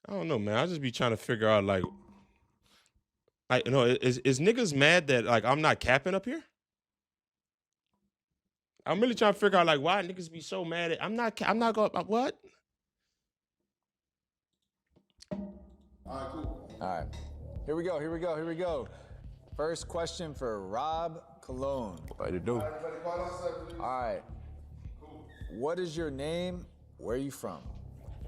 I don't know, man. I just be trying to figure out like, you know, is niggas mad that like I'm not capping up here? I'm really trying to figure out like why niggas be so mad at I'm not going what? All right, cool. All right. Here we go. First question for Rob Cologne. What to do? Everybody quiet on set, please. All right. Cool. What is your name? Where are you from?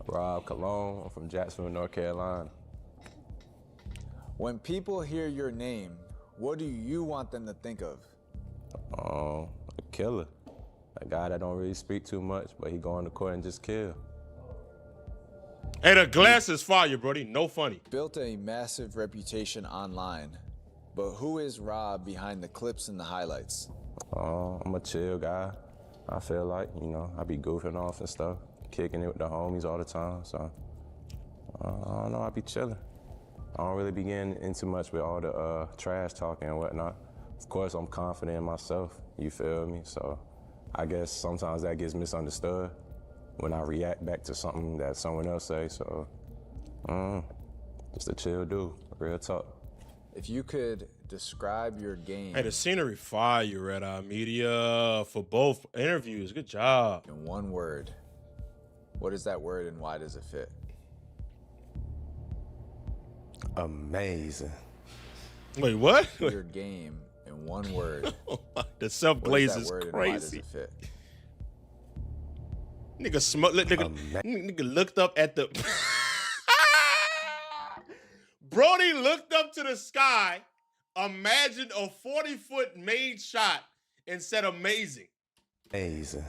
Rob Cologne. I'm from Jacksonville, North Carolina. When people hear your name, what do you want them to think of? A killer. A guy that don't really speak too much, but he go on the court and just kill. Hey, the glass is fire, Brody. No funny. Built a massive reputation online, but who is Rob behind the clips and the highlights? I'm a chill guy. I feel like, you know, I be goofing off and stuff, kicking it with the homies all the time. So, I don't know, I be chilling. I don't really be getting into much with all the trash talking and whatnot. Of course, I'm confident in myself, you feel me? So, I guess sometimes that gets misunderstood when I react back to something that someone else say. So, just a chill dude, real talk. If you could describe your game Hey, the scenery fire, Red Eye Media, for both interviews. Good job. in one word, what is that word and why does it fit? Amazing. Wait, what? Your game in one word. The self What glaze that is word and why does crazy. it fit? Nigga, nigga looked up at the. Brody looked up to the sky, imagined a 40-foot made shot, and said amazing. Amazing.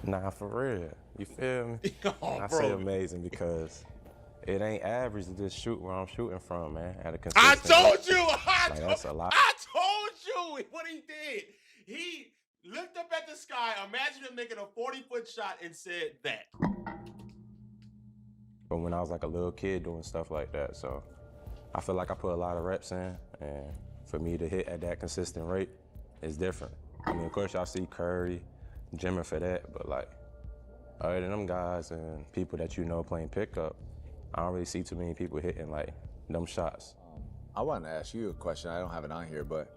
Nah, for real. You feel me? Oh, I bro. say amazing because it ain't average to just shoot where I'm shooting from, man. At a I consistent told you. that's a lot. I told you what he did. He looked up at the sky, imagined him making a 40-foot shot, and said that. But when I was like a little kid doing stuff like that, so I feel like I put a lot of reps in, and for me to hit at that consistent rate is different. I mean, of course, y'all see Curry, Jimmer for that, but like, other than them guys and people that you know playing pickup, I don't really see too many people hitting like them shots. I wanted to ask you a question. I don't have it on here, but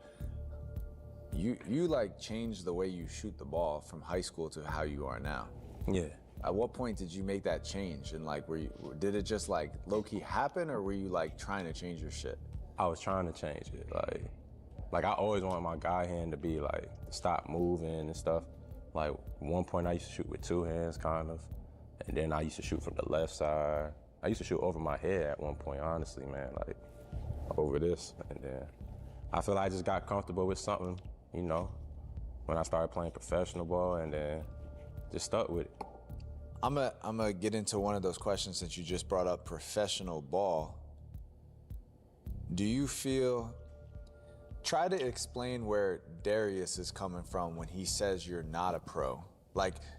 you like changed the way you shoot the ball from high school to how you are now. Yeah. At what point did you make that change? And like, did it just like low-key happen, or were you like trying to change your shit? I was trying to change it. Like I always wanted my guy hand to be like, stop moving and stuff. Like one point I used to shoot with two hands kind of. And then I used to shoot from the left side. I used to shoot over my head at one point, honestly, man, like over this. And then I feel like I just got comfortable with something, you know, when I started playing professional ball, and then just stuck with it. I'm gonna get into one of those questions since you just brought up professional ball. Do you feel, try to explain where Darius is coming from when he says you're not a pro.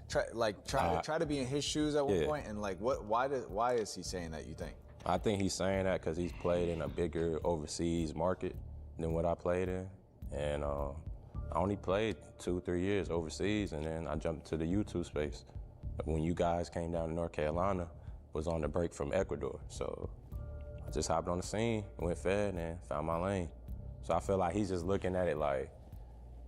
Try to be in his shoes at one point, and like why is he saying that, you think? I think he's saying that because he's played in a bigger overseas market than what I played in. And I only played 2-3 years overseas, and then I jumped to the U2 space. When you guys came down to North Carolina, was on the break from Ecuador. So I just hopped on the scene, went fed, and found my lane. So I feel like he's just looking at it like,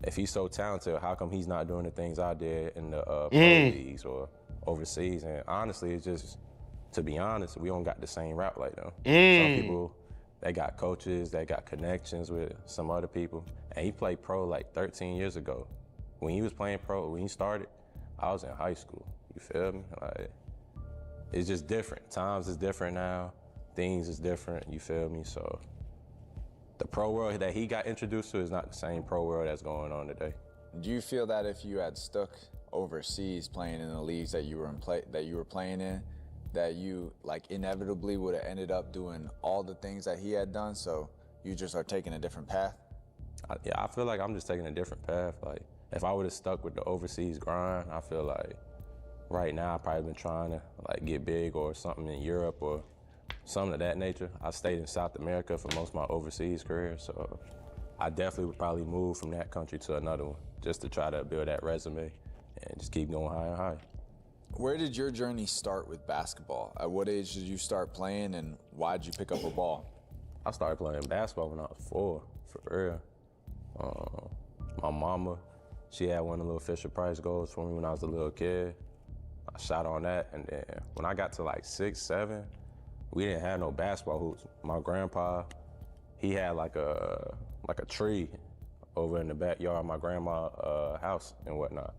if he's so talented, how come he's not doing the things I did in the pro leagues or overseas? And honestly, it's just, to be honest, we don't got the same route like them. Some people, they got coaches, they got connections with some other people. And he played pro like 13 years ago. When he was playing pro, when he started, I was in high school. You feel me? Like, it's just different. Times is different now. Things is different, you feel me? So the pro world that he got introduced to is not the same pro world that's going on today. Do you feel that if you had stuck overseas playing in the leagues that you were playing in, that you like inevitably would have ended up doing all the things that he had done, so you just are taking a different path? I feel like I'm just taking a different path. Like, if I would have stuck with the overseas grind, I feel like right now I probably been trying to like get big or something in Europe or something of that nature. I stayed in South America for most of my overseas career, so I definitely would probably move from that country to another one just to try to build that resume and just keep going higher and higher. Where did your journey start with basketball? At what age did you start playing, and why did you pick up a ball? I started playing basketball when I was 4, for real. My mama, she had one of the little Fisher-Price goals for me when I was a little kid. I shot on that, and then when I got to like 6, 7, we didn't have no basketball hoops. My grandpa, he had like a tree over in the backyard of my grandma's house and whatnot.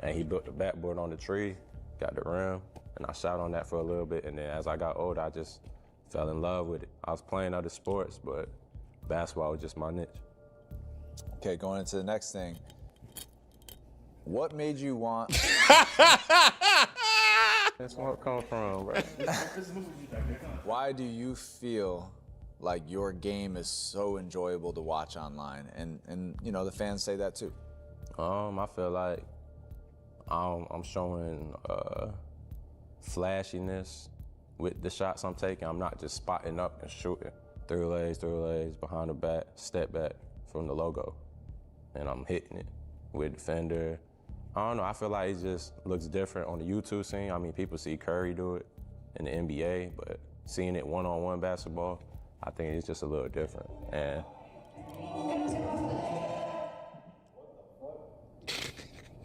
And he built the backboard on the tree, got the rim, and I shot on that for a little bit. And then as I got older, I just fell in love with it. I was playing other sports, but basketball was just my niche. Okay, going into the next thing. What made you want? That's where it come from, bro. Why do you feel like your game is so enjoyable to watch online? And you know, the fans say that too. I feel like I'm showing flashiness with the shots I'm taking. I'm not just spotting up and shooting. Through legs, behind the back, step back from the logo. And I'm hitting it with defender. I don't know, I feel like it just looks different on the YouTube scene. I mean, people see Curry do it in the NBA, but seeing it one-on-one basketball, I think it's just a little different. And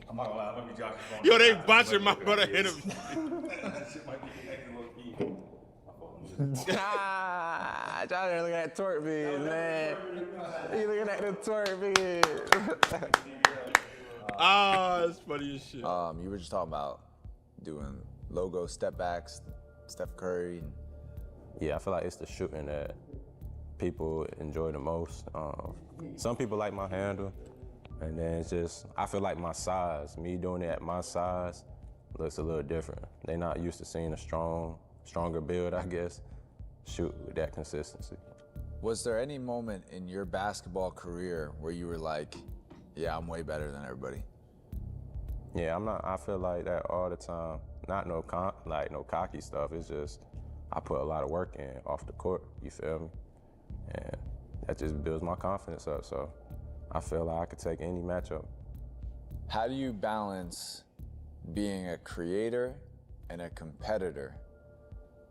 I'm not gonna lie, I'm gonna be jockeying. Yo, they botching my brother interview. That shit might be acting low key. y'all there looking at twerk vids, man. You looking at the twerk vids. Ah, that's funny as shit. You were just talking about doing logo step backs, Steph Curry. Yeah, I feel like it's the shooting that people enjoy the most. Some people like my handle, and then it's just, I feel like my size, me doing it at my size, looks a little different. They're not used to seeing a stronger build, I guess, shoot with that consistency. Was there any moment in your basketball career where you were like, yeah, I'm way better than everybody? Yeah, I feel like that all the time. Not no cocky stuff. It's just, I put a lot of work in off the court, you feel me? And that just builds my confidence up, so I feel like I could take any matchup. How do you balance being a creator and a competitor?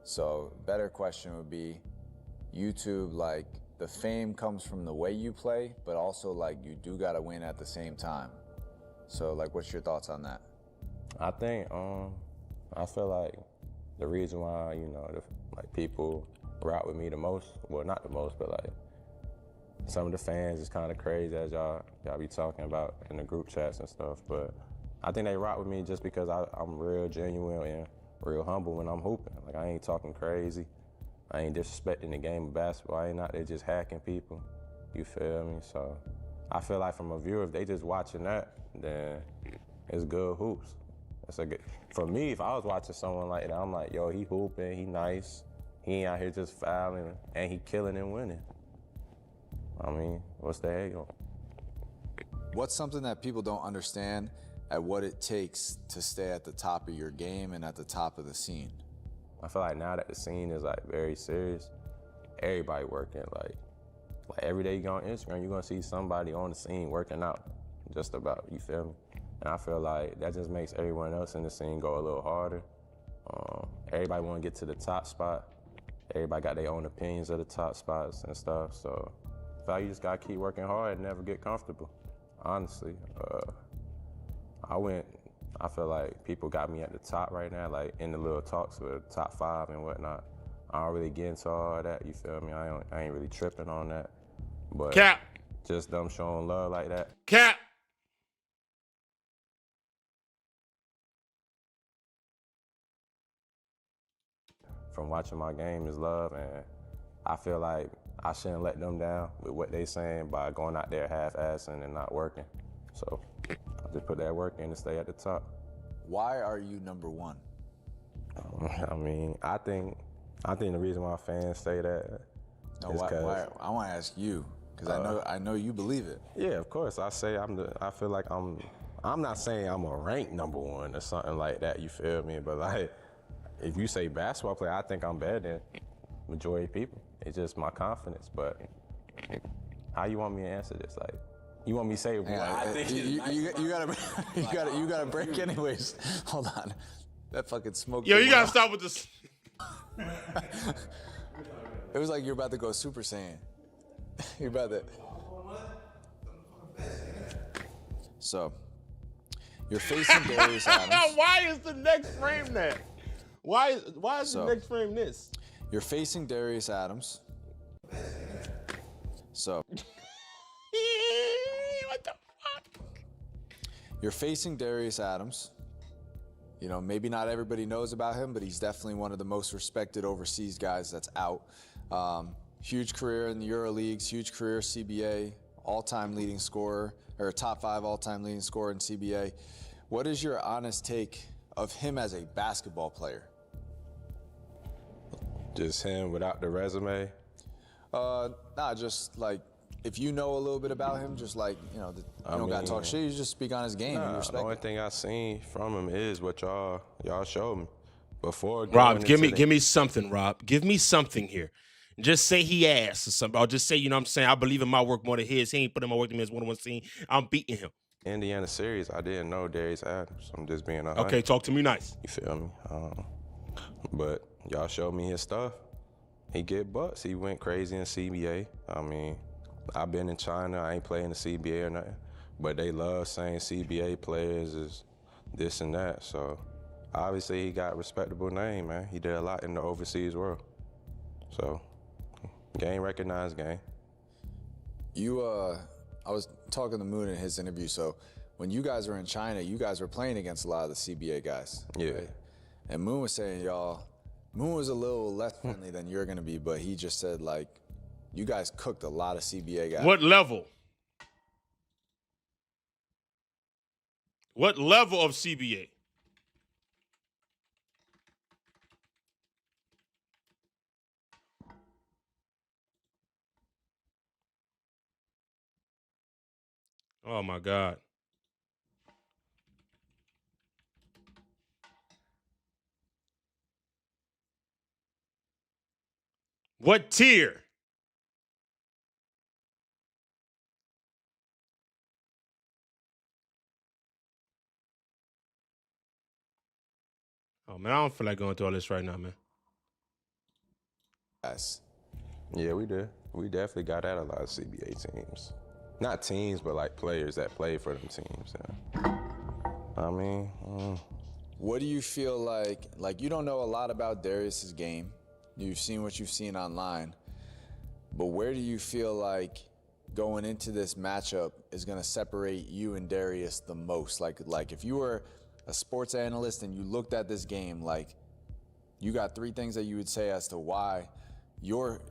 So, better question would be, YouTube, like, the fame comes from the way you play, but also, like, you do gotta win at the same time. So, like, what's your thoughts on that? I think, I feel like the reason why, you know, people rock with me the most, well, not the most, but like, some of the fans is kind of crazy, as y'all be talking about in the group chats and stuff, but I think they rock with me just because I'm real genuine and real humble when I'm hooping. Like, I ain't talking crazy. I ain't disrespecting the game of basketball. I ain't out there just hacking people. You feel me? So I feel like from a viewer, if they just watching that, then it's good hoops. That's a good. For me, if I was watching someone like that, I'm like, yo, he hooping, he nice. He ain't out here just fouling, and he killing and winning. I mean, what's the egg on? What's something that people don't understand at what it takes to stay at the top of your game and at the top of the scene? I feel like now that the scene is like very serious, everybody working. Like every day you go on Instagram, you're gonna see somebody on the scene working out, just about, you feel me? And I feel like that just makes everyone else in the scene go a little harder. Everybody wanna get to the top spot. Everybody got their own opinions of the top spots and stuff. So I feel like you just gotta keep working hard and never get comfortable, honestly. I feel like people got me at the top right now, like in the little talks with top 5 and whatnot. I don't really get into all that, you feel me? I ain't really tripping on that. But Cap. just them showing love like that. Cap. From watching my game is love, and I feel like I shouldn't let them down with what they saying by going out there half-assing and not working. So I just put that work in to stay at the top. Why are you number one? I mean, I think the reason why fans say that is why? I want to ask you, because I know you believe it. Yeah, of course. I feel like I'm not saying I'm a ranked number one or something like that, you feel me? But like, if you say basketball player, I think I'm better than majority of people. It's just my confidence. But how you want me to answer this? Like, You want me to say it? Yeah, I think you gotta break anyways. Hold on. That fucking smoke. Yo, you gotta stop with this. It was like you're about to go Super Saiyan. You're about to. So, you're facing Darius Adams. Why is the next frame that? Why is the next frame this? You're facing Darius Adams. So. What the fuck? You're facing Darius Adams. You know, maybe not everybody knows about him, but he's definitely one of the most respected overseas guys that's out. Huge career in the EuroLeagues, huge career CBA, all-time leading scorer, or top 5 all-time leading scorer in CBA. What is your honest take of him as a basketball player? Just him without the resume. Nah, just like, if you know a little bit about him, just like, you know, you don't gotta talk shit, you just speak on his game and you respect the only it. thing I seen from him is what y'all showed me before. Rob, give me something, Rob. Give me something here. Just say he asked or something. Or just say, you know what I'm saying, I believe in my work more than his. He ain't put in my work than his one-on-one scene. I'm beating him. Indiana series, I didn't know Darius Adams. I'm just being honest. Okay, talk to me nice. You feel me? But y'all showed me his stuff. He get bucks. He went crazy in CBA. I mean, I've been in China. I ain't playing the CBA or nothing. But they love saying CBA players is this and that. So obviously he got a respectable name, man. He did a lot in the overseas world. So game recognized game. I was talking to Moon in his interview, so when you guys were in China, you guys were playing against a lot of the CBA guys. Yeah. Right? And Moon was saying, Moon was a little less friendly than you're gonna be, but he just said, like, you guys cooked a lot of CBA guys. What level? What level of CBA? Oh, my God. What tier? Oh, man, I don't feel like going through all this right now, man. Guys. Yeah, we did. We definitely got at a lot of CBA teams. Not teams, but like players that played for them teams. Yeah. I mean, What do you feel like you don't know a lot about Darius's game. You've seen what you've seen online. But where do you feel like going into this matchup is going to separate you and Darius the most? Like if you were a sports analyst and you looked at this game, like, you got 3 things that you would say as to why you're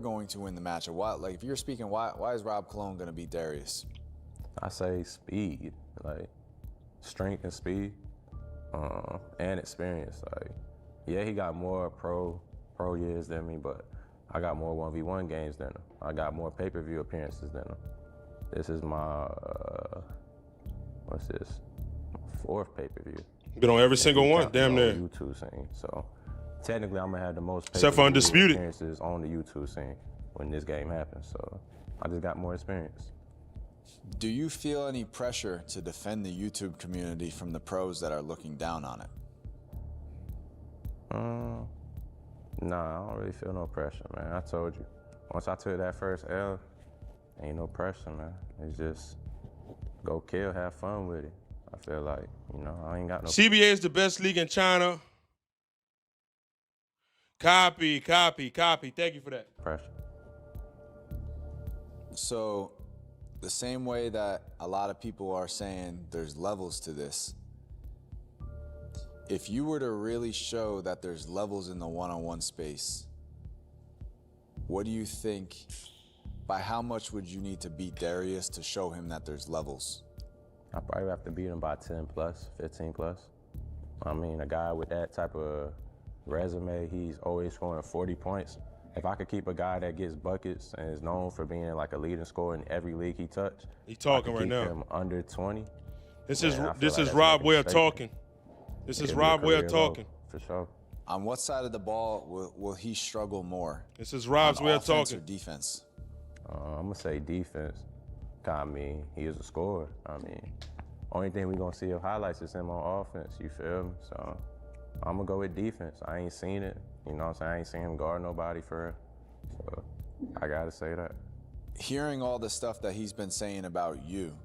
going to win the matchup. Why, like, if you're speaking, why is Rob Cologne going to beat Darius? I say speed, like strength and speed, and experience. Like, yeah, he got more pro years than me, but I got more 1v1 games than him. I got more pay-per-view appearances than him. This is my, what's this? My 4th pay-per-view. Been on every single one, damn near. YouTube scene. So technically, I'm gonna have the most Except for Undisputed appearances on the YouTube scene when this game happens. So I just got more experience. Do you feel any pressure to defend the YouTube community from the pros that are looking down on it? Nah, I don't really feel no pressure, man. I told you. Once I took that first L, ain't no pressure, man. It's just go kill, have fun with it. I feel like, you know, I ain't got no CBA is the best league in China. Copy. Thank you for that. pressure. So, the same way that a lot of people are saying there's levels to this, if you were to really show that there's levels in the one-on-one space, what do you think, by how much would you need to beat Darius to show him that there's levels? I probably have to beat him by 10 plus, 15 plus. I mean, a guy with that type of resume, he's always scoring 40 points. If I could keep a guy that gets buckets and is known for being like a leading scorer in every league he touched, He talking right now. Him under 20. This Man, is Rob way of talking. This is Rob way of talking. For sure. On what side of the ball will he struggle more? This is Rob's On way of offense talking. or defense? I'm gonna say defense. I mean, he is a scorer. I mean, only thing we gonna see of highlights is him on offense, you feel me? So I'm gonna go with defense. I ain't seen it, you know what I'm saying? I ain't seen him guard nobody for real. So I gotta say that. Hearing all the stuff that he's been saying about you,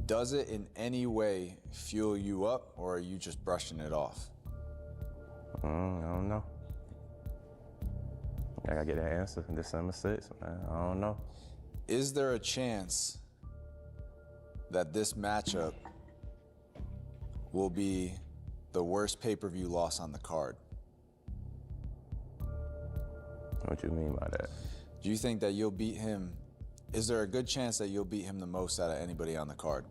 does it in any way fuel you up, or are you just brushing it off? I don't know. I gotta get that answer December 6th, man. I don't know. Is there a chance that this matchup will be the worst pay-per-view loss on the card? What you mean by that? Do you think that you'll beat him? Is there a good chance that you'll beat him the most out of anybody on the card?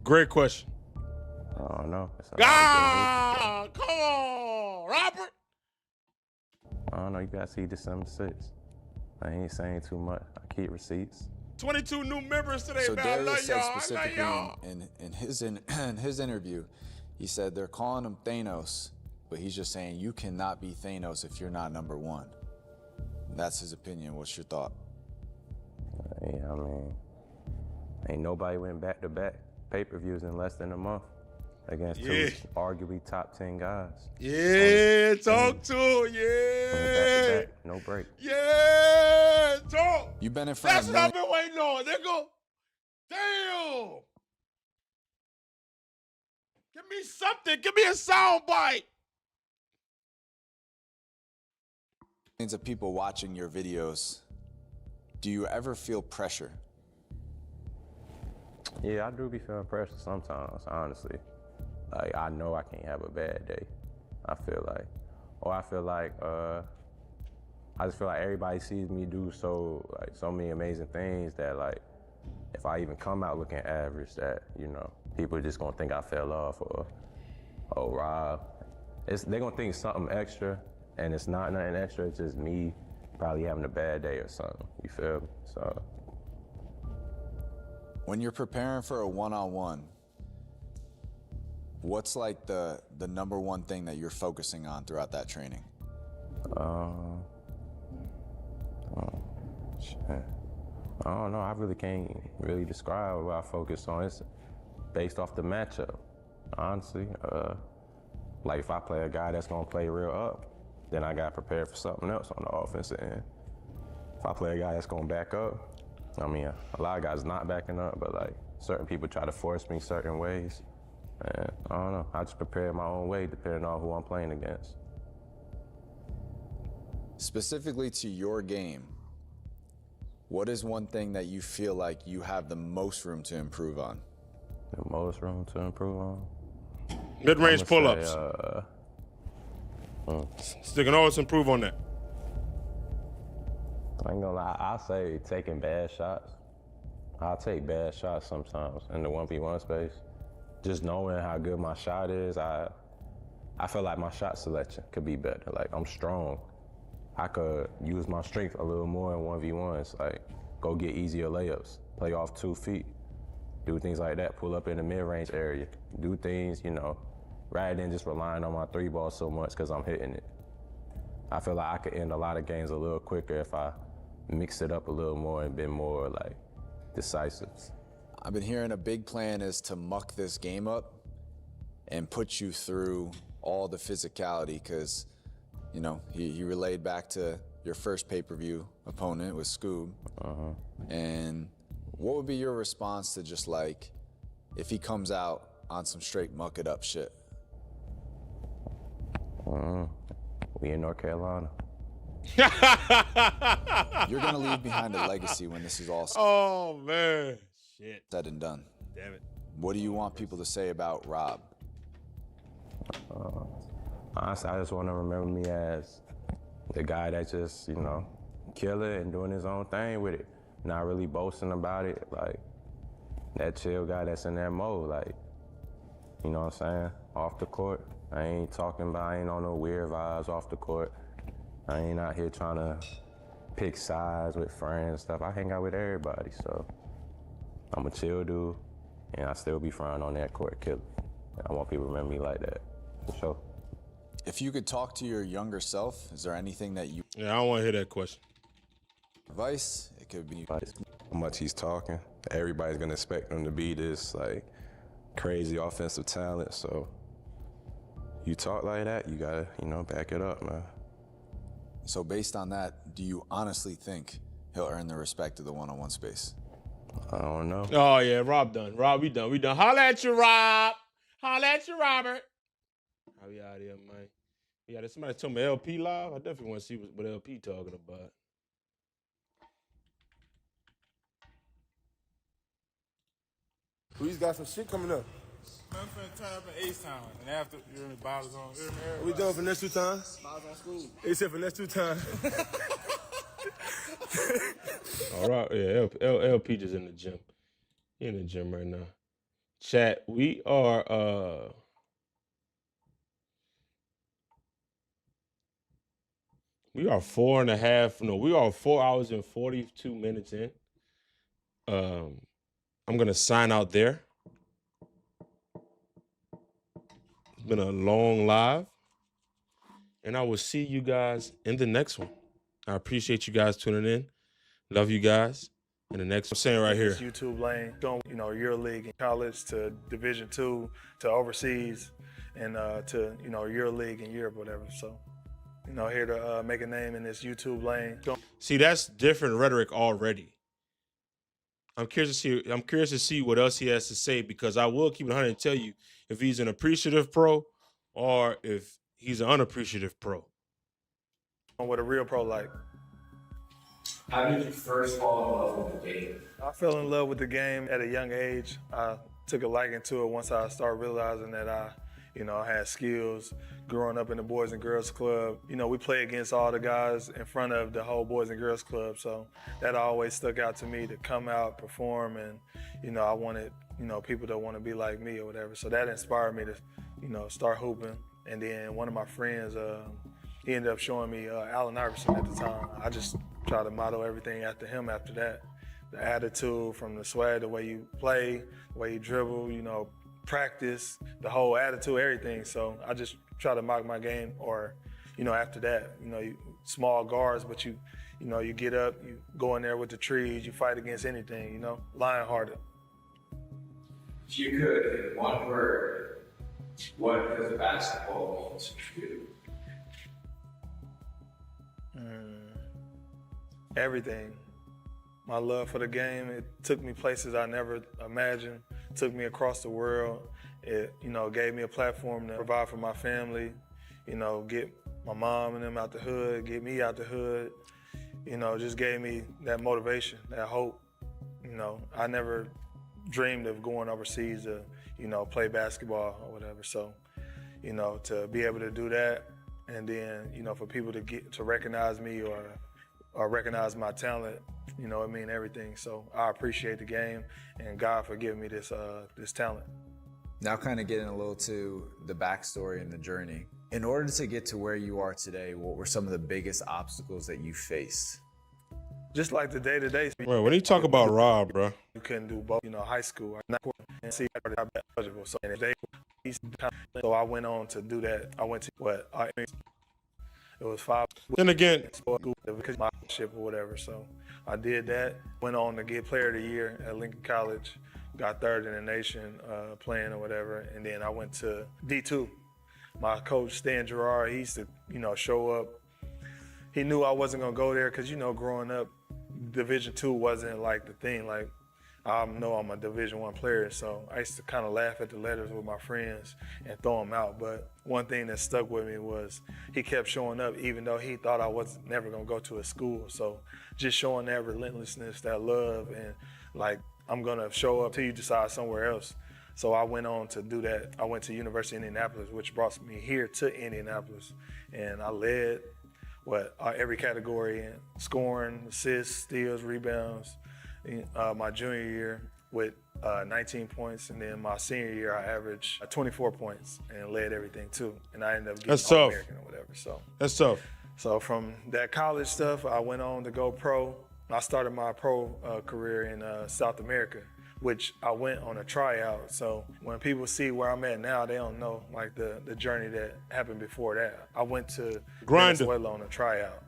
Great question. I don't know. Ah, come on, Robert. I don't know. You gotta see December 6th. I ain't saying too much. I keep receipts. 22 new members today, So man. I love Darius said y'all. I love specifically y'all. in his interview, he said they're calling him Thanos, but he's just saying you cannot be Thanos if you're not number one. That's his opinion. What's your thought? Yeah, I mean, ain't nobody went back-to-back pay-per-views in less than a month against two arguably top 10 guys. Yeah, talk to him. Went Yeah. back-to-back, no break. Yeah, talk. You've been in front That's of what I've millions. been waiting on, nigga. Damn. Give me something. Give me a sound bite. Of people watching your videos. Do you ever feel pressure? Yeah, I do be feeling pressure sometimes, honestly. Like, I know I can't have a bad day. I feel like I just feel like everybody sees me do so many amazing things that, like, if I even come out looking average, that, you know, people are just gonna think I fell off, or, oh, Rob. They're gonna think something extra, and it's not nothing extra, it's just me probably having a bad day or something, you feel me? So. When you're preparing for a one-on-one, what's like the number one thing that you're focusing on throughout that training? Shit. I don't know. I really can't really describe what I focus on. It's based off the matchup, honestly. Like, if I play a guy that's gonna play real up, then I got prepared for something else on the offensive end. If I play a guy that's gonna back up, I mean, a lot of guys not backing up, but like certain people try to force me certain ways. And I don't know. I just prepare my own way depending on who I'm playing against. Specifically to your game, what is one thing that you feel like you have the most room to improve on? The most room to improve on? Mid-range pull-ups. Still can always improve on that. I ain't gonna lie, I'll say taking bad shots. I'll take bad shots sometimes in the 1v1 space. Just knowing how good my shot is, I feel like my shot selection could be better. Like, I'm strong. I could use my strength a little more in 1v1s, like go get easier layups, play off 2 feet, do things like that, pull up in the mid-range area, do things, you know, rather than just relying on my 3-ball so much because I'm hitting it. I feel like I could end a lot of games a little quicker if I mixed it up a little more and been more, like, decisive. I've been hearing a big plan is to muck this game up and put you through all the physicality, because, you know, he relayed back to your first pay-per-view opponent with Scoob. And what would be your response to just, like, if he comes out on some straight muck it up shit? We in North Carolina. You're gonna leave behind a legacy when this is all Oh, man. Shit. said and done. Damn it. What do you want people to say about Rob? Honestly, I just want to remember me as the guy that just, you know, kill it and doing his own thing with it. Not really boasting about it. Like, that chill guy that's in that mode. Like, you know what I'm saying? Off the court. I ain't I ain't on no weird vibes off the court. I ain't out here trying to pick sides with friends and stuff. I hang out with everybody, so I'm a chill dude, and I still be frying on that court killer. I want people to remember me like that, for sure. If you could talk to your younger self, is there anything that you Yeah, I don't want to hear that question. advice? It could be much he's talking. Everybody's gonna expect him to be this like crazy offensive talent. So you talk like that, you gotta, back it up, man. So based on that, do you honestly think he'll earn the respect of the one-on-one space? I don't know. Oh, yeah, Rob done. Rob, we done. Holla at you, Rob. Holla at you, Robert. How we out here, man? Yeah, somebody told me LP live. I definitely want to see what LP talking about. We just got some shit coming up. I'm finna turn up in H-Town, and after, you're in the bottles on. We done for next 2 times. Bottles on school. Except for next 2 times. All right, yeah, LP just in the gym. He in the gym right now. Chat, we are 4 hours and 42 minutes in. I'm gonna sign out there. It's been a long live, and I will see you guys in the next one. I appreciate you guys tuning in. Love you guys. In the next, I'm saying right here. This YouTube lane, going, EuroLeague in college to Division II to overseas, and to EuroLeague in Europe, whatever. So, here to make a name in this YouTube lane. See, that's different rhetoric already. I'm curious to see what else he has to say, because I will keep it 100 and tell you if he's an appreciative pro or if he's an unappreciative pro. What a real pro like. How did you first fall in love with the game? I fell in love with the game at a young age. I took a liking to it once I started realizing that I had skills. Growing up in the Boys and Girls Club, we play against all the guys in front of the whole Boys and Girls Club. So that always stuck out to me, to come out, perform, and, I wanted, people to want to be like me or whatever. So that inspired me to, start hooping. And then one of my friends, he ended up showing me Allen Iverson at the time. I just tried to model everything after him after that. The attitude, from the swag, the way you play, the way you dribble, practice, the whole attitude, everything. So I just try to mock my game, or, after that, small guards, but you get up, you go in there with the trees, you fight against anything, lion-hearted. If you could, in one word, what does basketball mean to you? Everything. My love for the game, it took me places I never imagined, took me across the world. It, gave me a platform to provide for my family, get my mom and them out the hood, get me out the hood, just gave me that motivation, that hope. I never dreamed of going overseas to, play basketball or whatever. So, to be able to do that, and then, for people to recognize me or recognize my talent, it mean everything. So I appreciate the game, and God for giving me this talent. Now kind of getting a little to the backstory and the journey. In order to get to where you are today, what were some of the biggest obstacles that you faced? Just like the day-to-day. Bro, when you talk about Rob, bro. You couldn't do both, high school. And see, eligible. So, so I went on to do that. I went to it was 5. Then again, because my ship or whatever. So I did that. Went on to get Player of the Year at Lincoln College. Got 3rd in the nation playing or whatever. And then I went to D2. My coach, Stan Gerard, he used to, show up. He knew I wasn't gonna go there because, growing up, Division II wasn't like the thing. Like, I know I'm a Division I player, so I used to kind of laugh at the letters with my friends and throw them out. But one thing that stuck with me was he kept showing up even though he thought I was never gonna go to a school. So just showing that relentlessness, that love, and like, I'm gonna show up till you decide somewhere else. So I went on to do that. I went to University of Indianapolis, which brought me here to Indianapolis. And I led every category in scoring, assists, steals, rebounds. My junior year with 19 points, and then my senior year I averaged 24 points and led everything too. And I ended up getting All-American or whatever. So that's tough. So from that college stuff, I went on to go pro. I started my pro career in South America, which I went on a tryout. So when people see where I'm at now, they don't know like the journey that happened before that. I went to Venezuela on a tryout.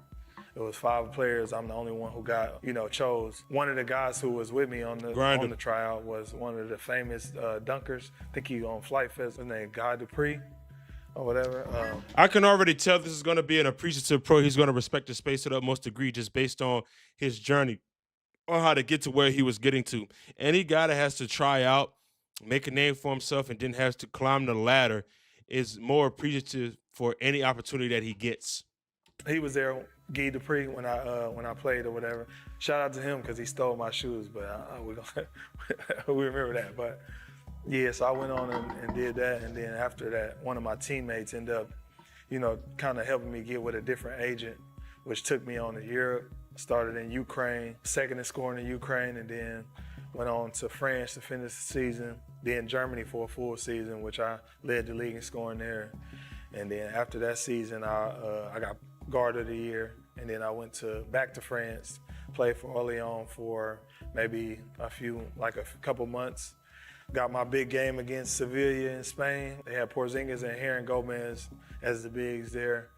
It was 5 players. I'm the only one who got, chose. One of the guys who was with me on the tryout was one of the famous dunkers. I think he on Flight Fest. His name Guy Dupree or whatever. I can already tell this is going to be an appreciative pro. He's going to respect the space to the utmost degree just based on his journey on how to get to where he was getting to. Any guy that has to try out, make a name for himself, and then has to climb the ladder is more appreciative for any opportunity that he gets. He was there, Guy Dupree, when I played or whatever. Shout out to him because he stole my shoes, but we remember that. But yeah, so I went on and did that, and then after that, one of my teammates ended up, kind of helping me get with a different agent, which took me on to Europe. Started in Ukraine, second in scoring in Ukraine, and then went on to France to finish the season, then Germany for a full season, which I led the league in scoring there. And then after that season, I got guard of the year, and then I went back to France, played for Orléans for maybe a couple months. Got my big game against Sevilla in Spain. They had Porzingis and Heron Gomez as the bigs there.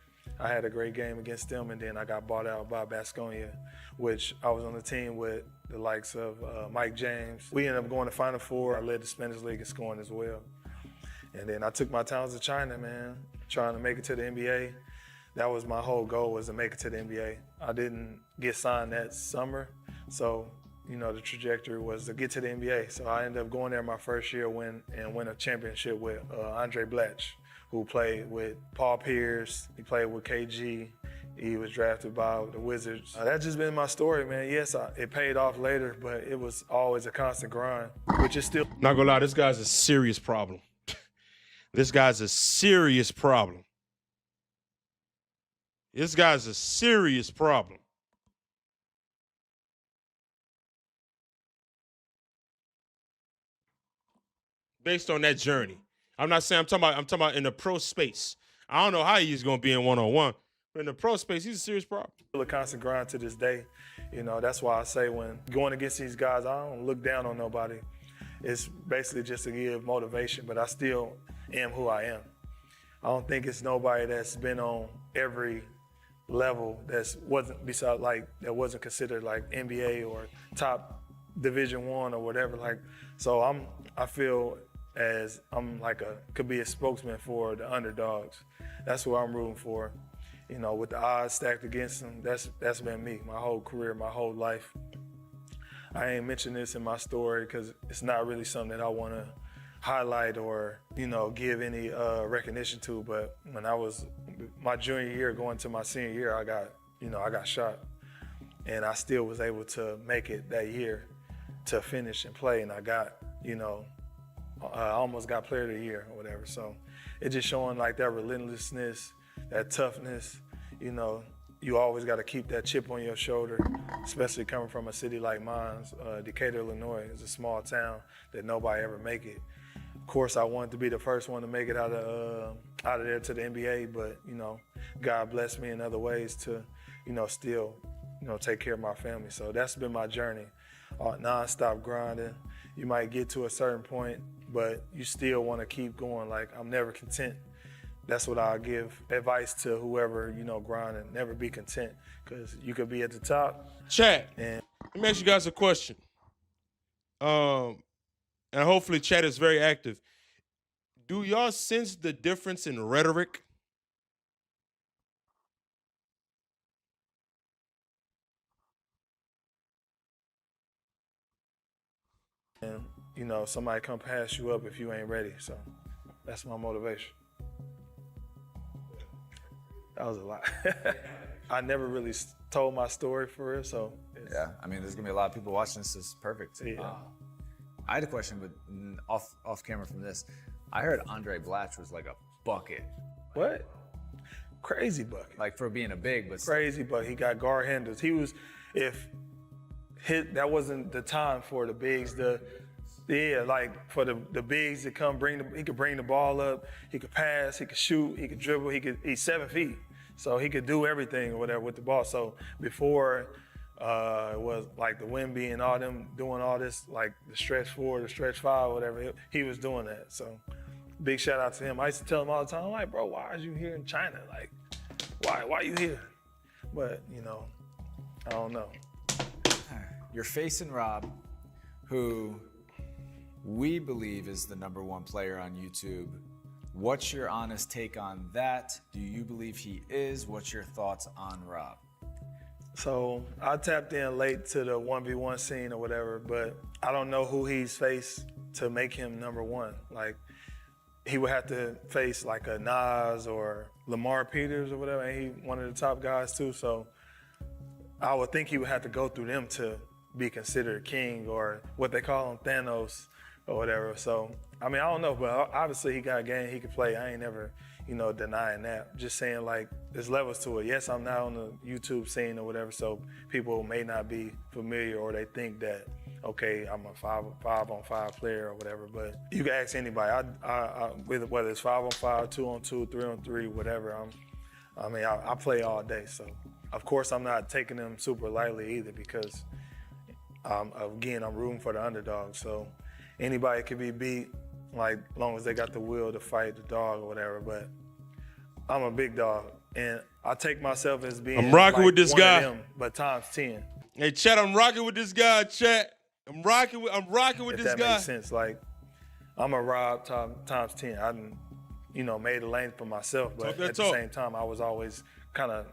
I had a great game against them, and then I got bought out by Baskonia, which I was on the team with the likes of Mike James. We ended up going to Final Four. I led the Spanish League in scoring as well. And then I took my talents to China, man, trying to make it to the NBA. That was my whole goal, was to make it to the NBA. I didn't get signed that summer, so the trajectory was to get to the NBA. So I ended up going there my first year, win a championship with Andre Blatch, who played with Paul Pierce. He played with KG. He was drafted by the Wizards. That's just been my story, man. Yes, it paid off later, but it was always a constant grind, which is still. Not gonna lie, this guy's a serious problem. This guy's a serious problem. This guy's a serious problem. Based on that journey. I'm talking about in the pro space. I don't know how he's gonna be in one-on-one, but in the pro space, he's a serious problem. Still a constant grind to this day. That's why I say when going against these guys, I don't look down on nobody. It's basically just to give motivation, but I still am who I am. I don't think it's nobody that's been on every level that wasn't considered like NBA or top Division I or whatever. So I feel as I'm could be a spokesman for the underdogs. That's what I'm rooting for. With the odds stacked against them, that's been me my whole career, my whole life. I ain't mentioned this in my story because it's not really something that I want to highlight or give any recognition to. But when I was my junior year going to my senior year, I got shot, and I still was able to make it that year to finish and play, and I got I almost got player of the year or whatever. So it's just showing that relentlessness, that toughness. You always got to keep that chip on your shoulder, especially coming from a city like mine. Decatur, Illinois is a small town that nobody ever make it. Of course, I wanted to be the first one to make it out of there to the NBA, but God blessed me in other ways to still take care of my family. So that's been my journey, non-stop grinding. You might get to a certain point, but you still want to keep going. I'm never content. That's what I give advice to whoever, grinding. Never be content, because you could be at the top. Chat, let me ask you guys a question. And hopefully chat is very active. Do y'all sense the difference in rhetoric? And, somebody come pass you up if you ain't ready. So that's my motivation. That was a lot. I never really told my story for real, so. Yeah, there's gonna be a lot of people watching this. This is perfect. Yeah. I had a question, but off camera from this. I heard Andre Blatch was like a bucket. What? Crazy bucket. For being a big, but crazy bucket. He got guard handles. That wasn't the time for the bigs for the bigs to come he could bring the ball up, he could pass, he could shoot, he could dribble, he's 7 feet. So he could do everything or whatever with the ball. So before it was the Wemby and all them doing all this, the stretch 4, the stretch 5, whatever, he was doing that. So big shout out to him. I used to tell him all the time, bro, why are you here in China? Why are you here? But, I don't know. You're facing Rob, who we believe is the #1 player on YouTube. What's your honest take on that? Do you believe he is? What's your thoughts on Rob? So I tapped in late to the 1v1 scene or whatever, but I don't know who he's faced to make him #1. Like, he would have to face like a Nas or Lamar Peters or whatever, and he one of the top guys too. So I would think he would have to go through them to be considered king, or what they call him, Thanos or whatever. So, I mean, I don't know, but obviously he got a game he can play. I ain't never, denying that. Just saying, like, there's levels to it. Yes, I'm not on the YouTube scene or whatever, so people may not be familiar, or they think that, okay, I'm a 5-on-5 player or whatever. But you can ask anybody. Whether it's 5-on-5, 2-on-2, 3-on-3, whatever. I play all day. So, of course, I'm not taking them super lightly either, because, again, I'm rooting for the underdog. So anybody can be beat, like, as long as they got the will to fight the dog or whatever. But I'm a big dog, and I take myself as being I'm rocking with this one guy. of them, but times 10. Hey, Chat, I'm rocking with this guy, Chat. I'm rocking with If this that guy. makes sense. Like, I'm a Rob times 10. I done, made a lane for myself, but Talk that at the talk. same time, I was always kind of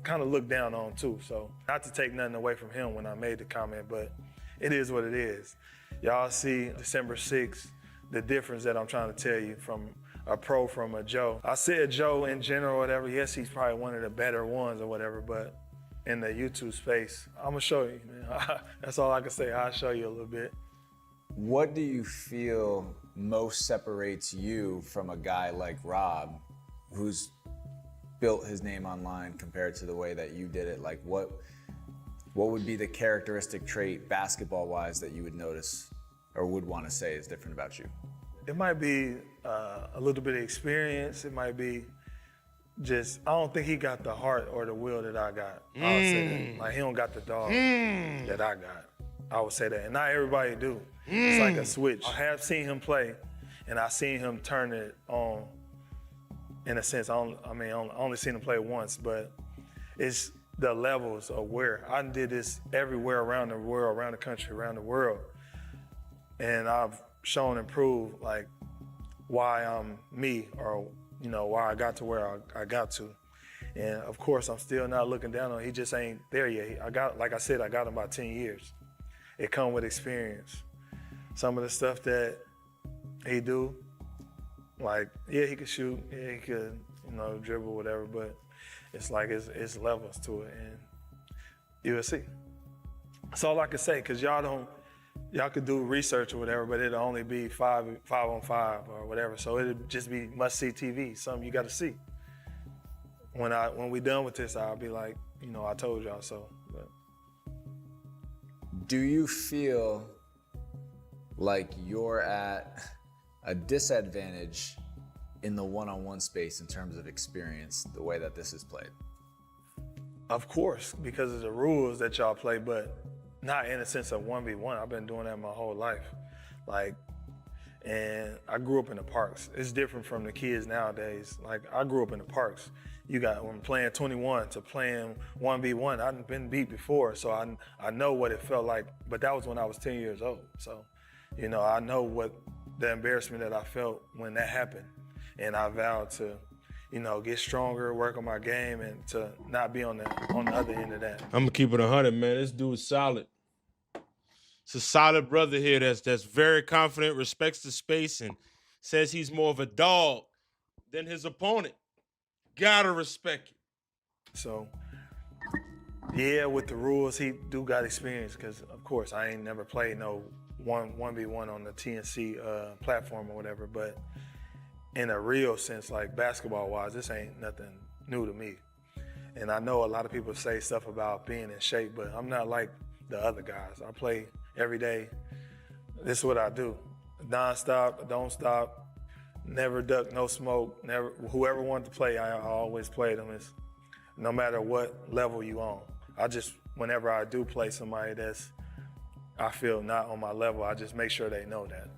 looked down on too. So not to take nothing away from him when I made the comment, but it is what it is. Y'all see December 6th, the difference that I'm trying to tell you from a pro from a Joe. I said Joe in general or whatever. Yes, he's probably one of the better ones or whatever, but in the YouTube space, I'm gonna show you, man. That's all I can say. I'll show you a little bit. What do you feel most separates you from a guy like Rob, who's built his name online, compared to the way that you did it? Like, what would be the characteristic trait, basketball-wise, that you would notice or would want to say is different about you? It might be a little bit of experience. It might be just, I don't think he got the heart or the will that I got. I would say that. Like, he don't got the dog that I got. I would say that. And not everybody do. It's like a switch. I have seen him play, and I've seen him turn it on, in a sense. I only seen him play once, but it's the levels of where. I did this everywhere around the world, around the country, around the world. And I've shown and proved, like, why I'm me, or, why I got to where I got to. And of course, I'm still not looking down on him. He just ain't there yet. Like I said, I got him about 10 years. It come with experience. Some of the stuff that he do, like, yeah, he could shoot, yeah, he could, dribble, whatever, but it's like it's levels to it, and you'll see. That's all I can say, because y'all could do research or whatever, but it'll only be 5-on-5 or whatever, so it'll just be must-see TV, something you got to see. When we done with this, I'll be like, I told y'all so. But. Do you feel like you're at a disadvantage in the one-on-one space in terms of experience, the way that this is played? Of course, because of the rules that y'all play, but not in a sense of 1v1. I've been doing that my whole life. And I grew up in the parks. It's different from the kids nowadays. Like, I grew up in the parks. You got, when playing 21 to playing 1v1, I've been beat before, so I know what it felt like, but that was when I was 10 years old. So, I know what the embarrassment that I felt when that happened. And I vowed to, get stronger, work on my game, and to not be on the other end of that. I'm gonna keep it 100, man. This dude's solid. It's a solid brother here that's very confident, respects the space, and says he's more of a dog than his opponent. Gotta respect it. So, yeah, with the rules, he do got experience, because, of course, I ain't never played no 1v1 on the TNC platform or whatever, but in a real sense, like basketball-wise, this ain't nothing new to me. And I know a lot of people say stuff about being in shape, but I'm not like the other guys. I play every day. This is what I do. Non-stop, don't stop, never duck, no smoke, never. Whoever wanted to play, I always played them. It's no matter what level you on. Whenever I do play somebody I feel not on my level, I just make sure they know that.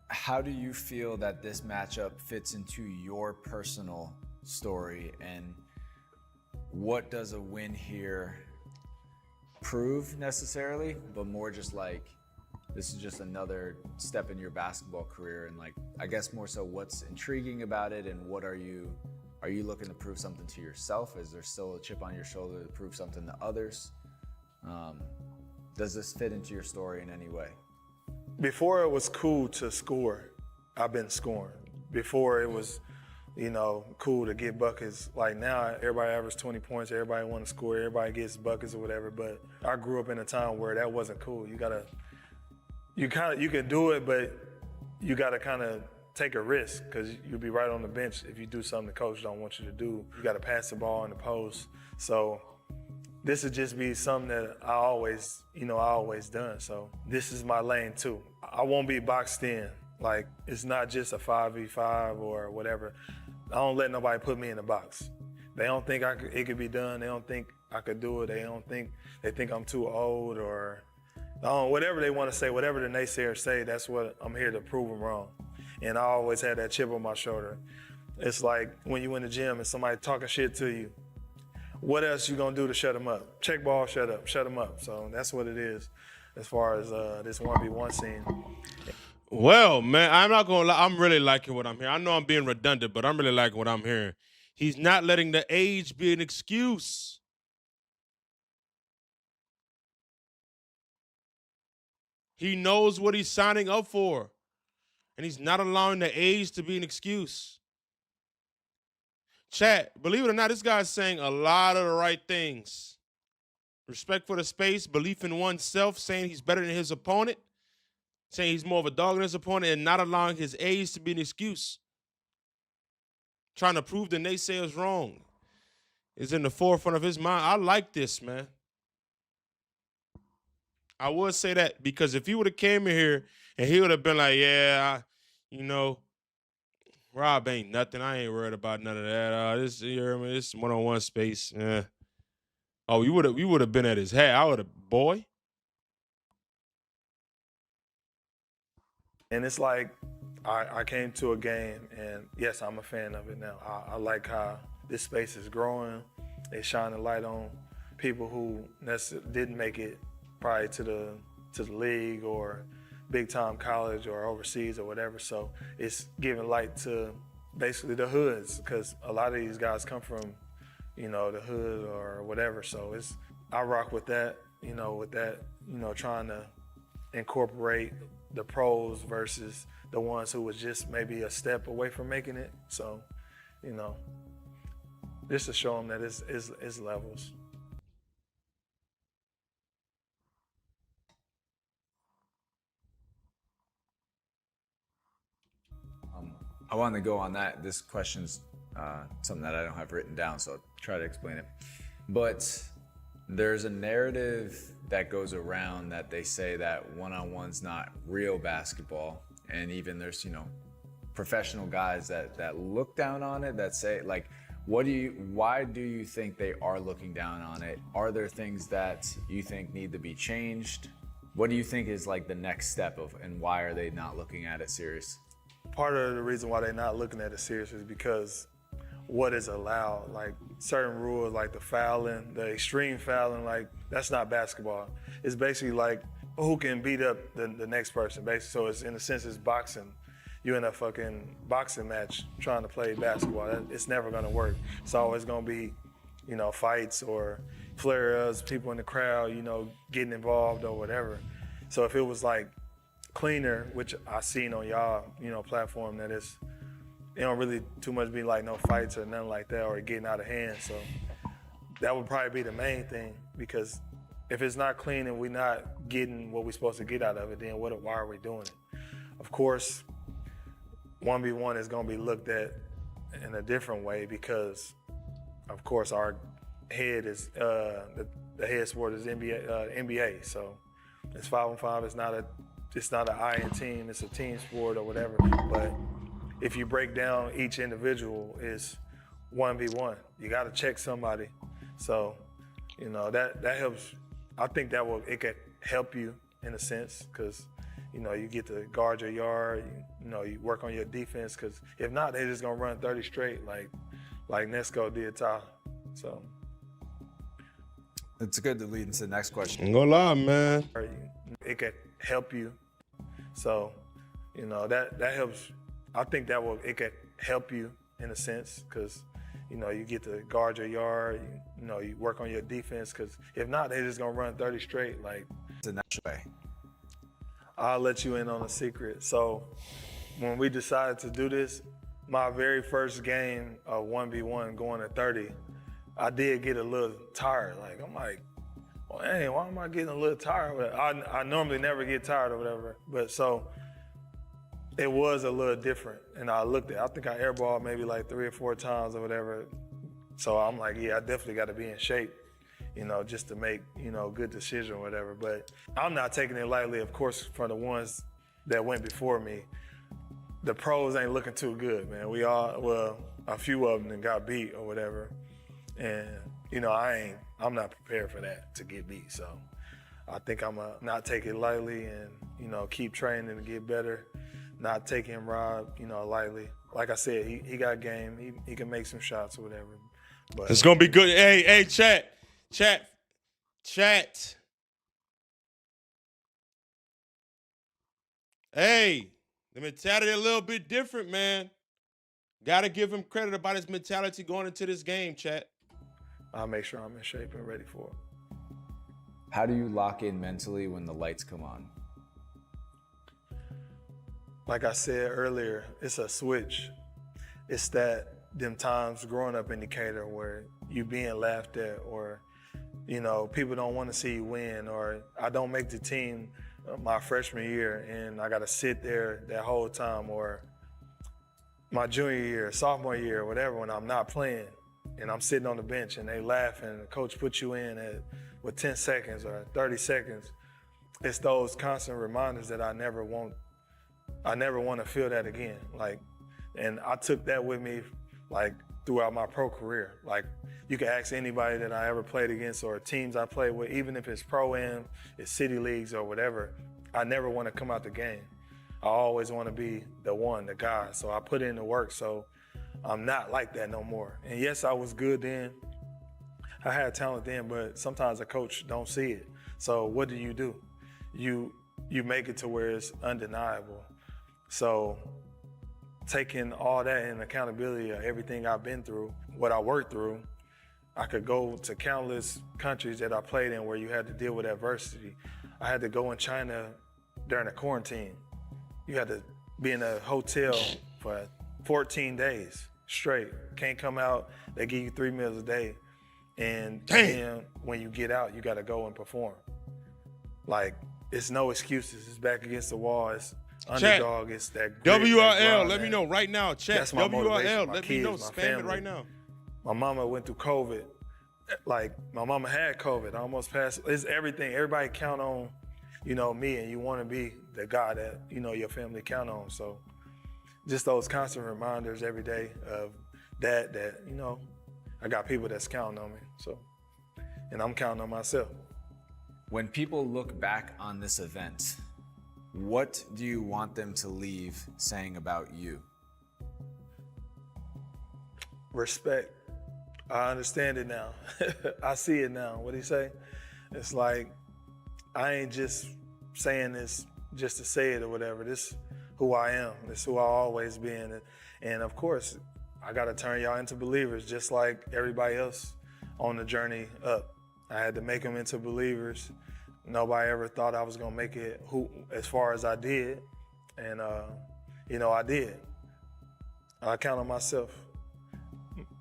How do you feel that this matchup fits into your personal story? And what does a win here prove necessarily, but more just like, this is just another step in your basketball career, and like, I guess more so what's intriguing about it, and what are you looking to prove something to yourself? Is there still a chip on your shoulder to prove something to others? Does this fit into your story in any way? Before it was cool to score, I've been scoring. Before it was, cool to get buckets. Like now, everybody averages 20 points, everybody want to score, everybody gets buckets or whatever, but I grew up in a time where that wasn't cool. You can do it, but you gotta kind of take a risk, because you'll be right on the bench if you do something the coach don't want you to do. You gotta pass the ball in the post. So this would just be something that I always done. So this is my lane too. I won't be boxed in. Like, it's not just a 5v5 or whatever. I don't let nobody put me in a box. They don't think it could be done. They don't think I could do it. They think I'm too old, or whatever they want to say, whatever the naysayers say, that's what I'm here to prove them wrong. And I always had that chip on my shoulder. It's like when you in the gym and somebody talking shit to you, what else you gonna do to shut them up? Check ball, shut them up. So that's what it is as far as this 1v1 scene. Well, man, I'm not gonna lie. I'm really liking what I'm hearing. I know I'm being redundant, but I'm really liking what I'm hearing. He's not letting the age be an excuse. He knows what he's signing up for, and he's not allowing the age to be an excuse. Chat, believe it or not, this guy's saying a lot of the right things. Respect for the space, belief in oneself, saying he's better than his opponent, saying he's more of a dog than his opponent, and not allowing his age to be an excuse. Trying to prove the naysayers wrong is in the forefront of his mind. I like this, man. I would say that, because if he would have came in here and he would have been like, Rob ain't nothing. I ain't worried about none of that. This one-on-one space. Yeah. Oh, we would have been at his head. I would have, boy. And it's like, I came to a game, and yes, I'm a fan of it now. I like how this space is growing. They shine a light on people who didn't make it probably to the league or big time college or overseas or whatever. So it's giving light to basically the hoods, because a lot of these guys come from, the hood or whatever. So I rock with that, trying to incorporate the pros versus the ones who was just maybe a step away from making it. So, just to show them that it's levels. I wanted to go on that. This question's something that I don't have written down, so I'll try to explain it. But there's a narrative that goes around that they say that one-on-one's not real basketball. And even there's, professional guys that look down on it, that say, like, why do you think they are looking down on it? Are there things that you think need to be changed? What do you think is like the next step and why are they not looking at it serious? Part of the reason why they're not looking at it serious is because what is allowed, like certain rules, like the fouling, the extreme fouling, like that's not basketball. It's basically like who can beat up the next person, basically. So it's, in a sense, it's boxing. You in a fucking boxing match trying to play basketball. It's never gonna work. It's always gonna be, fights or flare-ups, people in the crowd, getting involved or whatever. So if it was like cleaner, which I seen on y'all, platform, that it don't really too much be like no fights or nothing like that or getting out of hand. So that would probably be the main thing, because if it's not clean and we're not getting what we're supposed to get out of it, then why are we doing it? Of course, 1v1 is gonna be looked at in a different way, because of course our head is, the head sport is NBA. So it's 5-on-5, it's not an I and team, it's a team sport or whatever. But if you break down each individual, is 1v1. You got to check somebody. So, that helps. I think it could help you in a sense, because, you get to guard your yard, you work on your defense, because if not, they're just going to run 30 straight like Nesco did Tyler. So It's good to lead into the next question. I'm gonna lie, man. It can help you. So, you know, that helps. I think it can help you in a sense because, you know, you get to guard your yard, you work on your defense because if not, they're just going to run 30 straight. Like, It's the next way. I'll let you in on a secret. So when we decided to do this, my very first game of 1v1 going to 30, I did get a little tired. Like, I'm like, well, hey, why am I getting a little tired? I normally never get tired or whatever. But so it was a little different. And I think I airballed maybe like 3 or 4 times or whatever. So I'm like, yeah, I definitely got to be in shape, you know, just to make, you know, good decision or whatever. But I'm not taking it lightly, of course, for the ones that went before me. The pros ain't looking too good, man. A few of them got beat or whatever. And, you know, I'm not prepared for that to get beat. So I think I'm going to not take it lightly and, you know, keep training and get better. Not taking Rob, you know, lightly. Like I said, he got game. He can make some shots or whatever. But It's gonna be good. Hey, chat. Hey, the mentality a little bit different, man. Gotta give him credit about his mentality going into this game, chat. I'll make sure I'm in shape and ready for it. How do you lock in mentally when the lights come on? Like I said earlier, it's a switch. It's them times growing up indicator where you being laughed at or, you know, people don't want to see you win or I don't make the team my freshman year and I got to sit there that whole time or my junior year, sophomore year, whatever, when I'm not playing and I'm sitting on the bench and they laugh and the coach puts you in with 10 seconds or 30 seconds. It's those constant reminders that I never want to feel that again. Like, and I took that with me, like, throughout my pro career. Like, you can ask anybody that I ever played against or teams I played with, even if it's pro-am, it's city leagues or whatever, I never want to come out the game. I always want to be the guy. So I put in the work. So I'm not like that no more. And yes, I was good then. I had talent then, but sometimes a coach don't see it. So what do? You make it to where it's undeniable. So taking all that in accountability of everything I've been through, what I worked through, I could go to countless countries that I played in where you had to deal with adversity. I had to go in China during the quarantine. You had to be in a hotel for 14 days straight. Can't come out. They give you 3 meals a day. And then when you get out, you got to go and perform. Like, it's no excuses. It's back against the wall. It's underdog. It's that grit, WRL, that grind, let me know right now. Chat. That's my motivation. WRL, My let kids, me know. my Spam family. it right now. My mama went through COVID. Like, my mama had COVID. I almost passed. It's everything. Everybody count on, you know, me, and you want to be the guy that, you know, your family count on. So just those constant reminders every day of that, you know, I got people that's counting on me. So, and I'm counting on myself. When people look back on this event, what do you want them to leave saying about you? Respect. I understand it now. I see it now. What'd he say? It's like, I ain't just saying this just to say it or whatever. This is who I am. This is who I always been. And of course, I got to turn y'all into believers just like everybody else on the journey up. I had to make them into believers. Nobody ever thought I was going to make it as far as I did. And, you know, I did. I count on myself.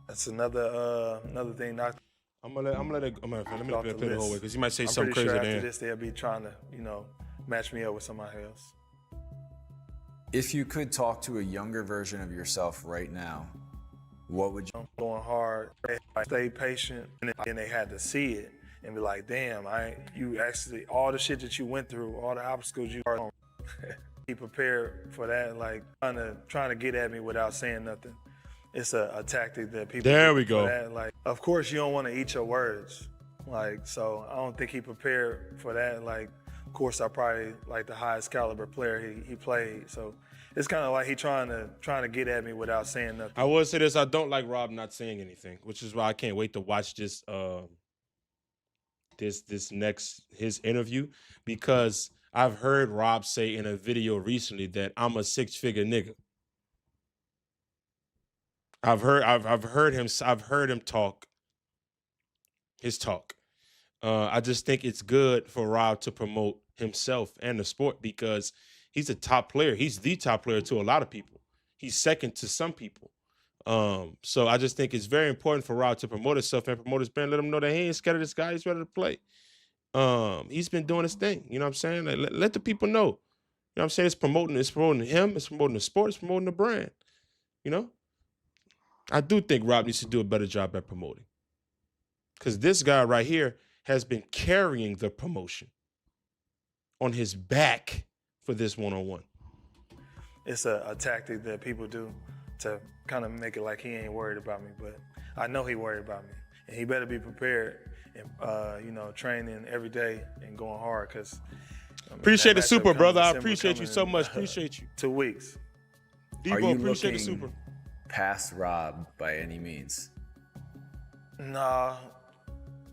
That's another thing. I'm gonna let it play the whole way because he might say I'm something pretty crazy sure after then. this, they'll be trying to, you know, match me up with somebody else. If you could talk to a younger version of yourself right now, what would you? I'm going hard. I stay patient, and then they had to see it and be like, "Damn, you actually all the shit that you went through, all the obstacles you are on." Be prepared for that, like trying to get at me without saying nothing. It's a tactic that people. There we do go. for that. Like, of course, you don't want to eat your words. Like, so I don't think he prepared for that. Like, of course, I probably like the highest caliber player he played. So it's kind of like he trying to get at me without saying nothing. I will say this: I don't like Rob not saying anything, which is why I can't wait to watch this his interview, because I've heard Rob say in a video recently that I'm a 6-figure nigga. I've heard him talk his talk. I just think it's good for Rob to promote himself and the sport because he's a top player. He's the top player to a lot of people. He's second to some people. So I just think it's very important for Rob to promote himself and promote his brand. Let him know that he ain't scared of this guy. He's ready to play. He's been doing his thing. You know what I'm saying? Like, let the people know. You know what I'm saying? It's promoting him. It's promoting the sport. It's promoting the brand. You know? I do think Rob needs to do a better job at promoting. Because this guy right here has been carrying the promotion on his back for this one-on-one. It's a tactic that people do to kind of make it like he ain't worried about me, but I know he worried about me. And he better be prepared and, training every day and going hard because appreciate the super, brother. I appreciate you so much. Appreciate you. 2 weeks. Debo, appreciate the super. Past Rob by any means? Nah,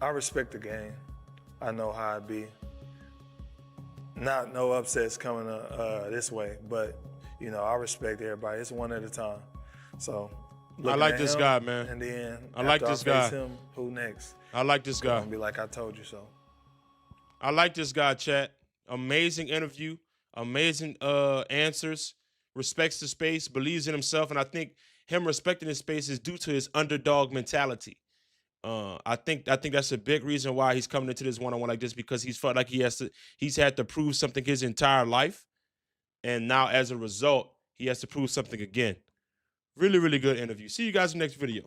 I respect the game. I know how it be. No upsets coming this way, but I respect everybody. It's one at a time. So I like this guy, man. And then I like this guy. Him, who next? I like this guy. I'm gonna be like I told you so. I like this guy, chat. Amazing interview, amazing answers. Respects the space, believes in himself, and I think him respecting his space is due to his underdog mentality. I think that's a big reason why he's coming into this one-on-one like this, because he's felt like he's had to prove something his entire life, and now as a result, he has to prove something again. Really, really good interview. See you guys in the next video.